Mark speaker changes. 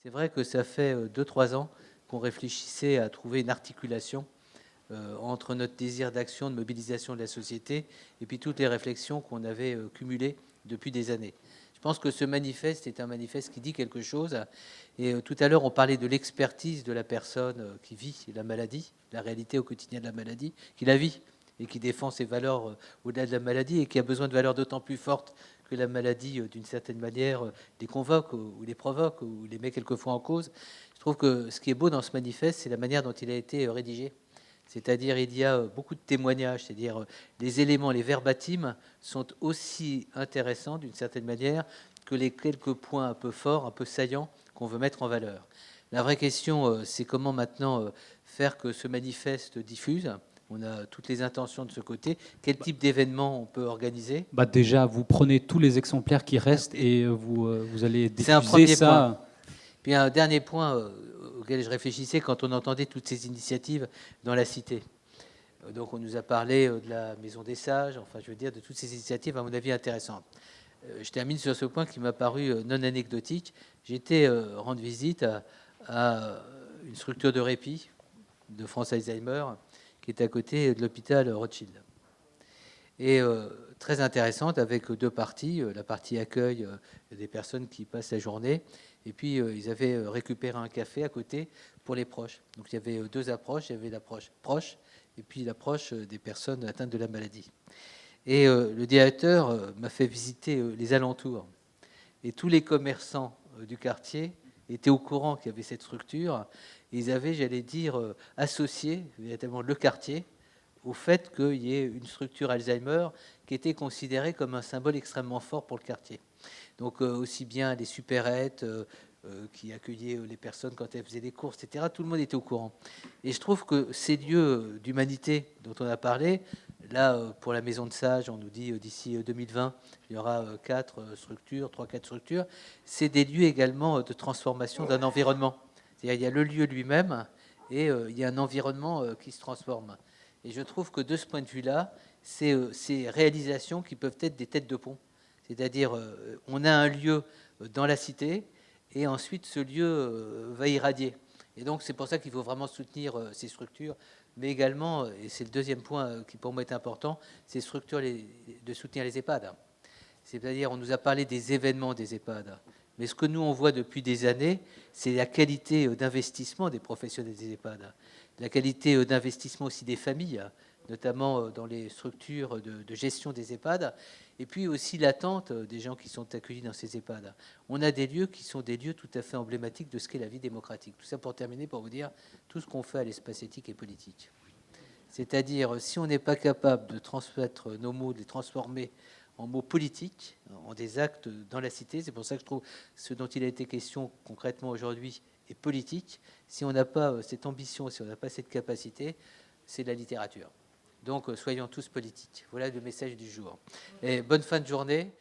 Speaker 1: C'est vrai que ça fait 2-3 ans qu'on réfléchissait à trouver une articulation entre notre désir d'action, de mobilisation de la société, et puis toutes les réflexions qu'on avait cumulées depuis des années. Je pense que ce manifeste est un manifeste qui dit quelque chose. Et tout à l'heure, on parlait de l'expertise de la personne qui vit la maladie, la réalité au quotidien de la maladie, qui la vit et qui défend ses valeurs au-delà de la maladie et qui a besoin de valeurs d'autant plus fortes que la maladie, d'une certaine manière, les convoque ou les provoque ou les met quelquefois en cause. Je trouve que ce qui est beau dans ce manifeste, c'est la manière dont il a été rédigé. C'est-à-dire, il y a beaucoup de témoignages, c'est-à-dire les éléments, les verbatims sont aussi intéressants d'une certaine manière que les quelques points un peu forts, un peu saillants qu'on veut mettre en valeur. La vraie question, c'est comment maintenant faire que ce manifeste diffuse. On a toutes les intentions de ce côté. Quel type d'événement on peut organiser?
Speaker 2: Déjà, vous prenez tous les exemplaires qui restent et vous allez
Speaker 1: C'est un
Speaker 2: diffuser
Speaker 1: premier
Speaker 2: ça.
Speaker 1: Point. Puis un dernier point auquel je réfléchissais quand on entendait toutes ces initiatives dans la cité. Donc on nous a parlé de la Maison des Sages, enfin je veux dire de toutes ces initiatives à mon avis intéressantes. Je termine sur ce point qui m'a paru non anecdotique. J'ai été rendre visite à une structure de répit de France Alzheimer qui est à côté de l'hôpital Rothschild. Et très intéressante avec deux parties. La partie accueil des personnes qui passent la journée. Et puis ils avaient récupéré un café à côté pour les proches. Donc il y avait deux approches. Il y avait l'approche proche et puis l'approche des personnes atteintes de la maladie. Et le directeur m'a fait visiter les alentours. Et tous les commerçants du quartier étaient au courant qu'il y avait cette structure. Et ils avaient, j'allais dire, associé véritablement le quartier au fait qu'il y ait une structure Alzheimer qui était considérée comme un symbole extrêmement fort pour le quartier. Donc aussi bien les supérettes qui accueillaient les personnes quand elles faisaient des courses, etc., tout le monde était au courant. Et je trouve que ces lieux d'humanité dont on a parlé, là, pour la Maison de Sages, on nous dit d'ici 2020, il y aura 3-4 structures. C'est des lieux également de transformation d'un environnement. C'est-à-dire, il y a le lieu lui-même et il y a un environnement qui se transforme. Et je trouve que de ce point de vue-là, c'est ces réalisations qui peuvent être des têtes de pont. C'est-à-dire, on a un lieu dans la cité et ensuite ce lieu va irradier. Et donc, c'est pour ça qu'il faut vraiment soutenir ces structures, mais également, et c'est le deuxième point qui pour moi est important, ces structures de soutenir les EHPAD. C'est-à-dire, on nous a parlé des événements des EHPAD, mais ce que nous, on voit depuis des années, c'est la qualité d'investissement des professionnels des EHPAD, la qualité d'investissement aussi des familles, notamment dans les structures de gestion des EHPAD, et puis aussi l'attente des gens qui sont accueillis dans ces EHPAD. On a des lieux qui sont des lieux tout à fait emblématiques de ce qu'est la vie démocratique. Tout ça pour terminer, pour vous dire tout ce qu'on fait à l'espace éthique et politique. C'est-à-dire, si on n'est pas capable de transmettre nos mots, de les transformer en mots politiques, en des actes dans la cité, c'est pour ça que je trouve ce dont il a été question concrètement aujourd'hui est politique. Si on n'a pas cette ambition, si on n'a pas cette capacité, c'est de la littérature. Donc, soyons tous politiques. Voilà le message du jour. Et bonne fin de journée.